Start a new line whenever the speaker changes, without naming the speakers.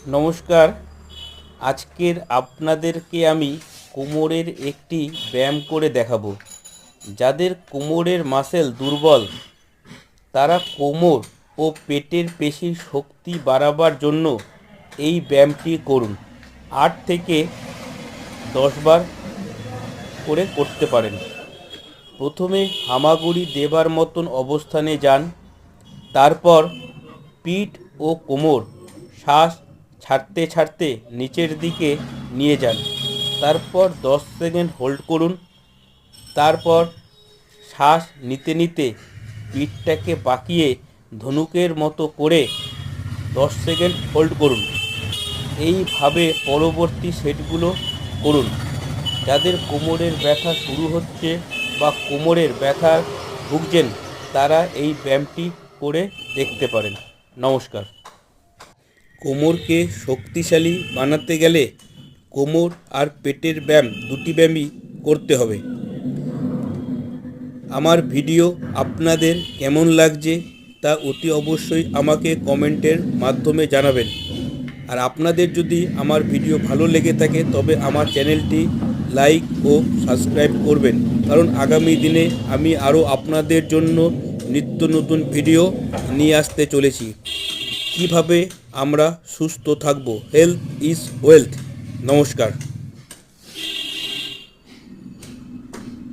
নমস্কার। আজকের আপনাদেরকে আমি কোমরের একটি ব্যায়াম করে দেখাবো। যাদের কোমরের মাসেল দুর্বল তারা কোমর ও পেটের পেশির শক্তি বাড়াবার জন্য এই ব্যায়ামটি করুন। 8 থেকে 10 বার করে করতে পারেন। প্রথমে হামাগুড়ি দেবার মতন অবস্থানে যান। তারপর পিঠ ও কোমর শ্বাস ছাড়তে ছাড়তে নিচের দিকে নিয়ে যান। তারপর 10 সেকেন্ড হোল্ড করুন। তারপর শ্বাস নিতে নিতে পিঠটাকে বাঁকিয়ে ধনুকের মতো করে 10 সেকেন্ড হোল্ড করুন। এইভাবে পরবর্তী সেটগুলো করুন। যাদের কোমরের ব্যথা শুরু হচ্ছে বা কোমরের ব্যথায় ভুগছেন তারা এই ব্যায়ামটি করে দেখতে পারেন। নমস্কার। কোমরকে শক্তিশালী বানাতে গেলে কোমর আর পেটের ব্যায়াম দুটি ব্যায়ামই করতে হবে। আমার ভিডিও আপনাদের কেমন লাগছে তা অতি অবশ্যই আমাকে কমেন্টের মাধ্যমে জানাবেন। আর আপনাদের যদি আমার ভিডিও ভালো লেগে থাকে তবে আমার চ্যানেলটি লাইক ও সাবস্ক্রাইব করবেন, কারণ আগামী দিনে আমি আরও আপনাদের জন্য নিত্য নতুন ভিডিও নিয়ে আসতে চলেছি। কিভাবে আমরা সুস্থ থাকব, হেলথ ইজ ওয়েলথ। নমস্কার।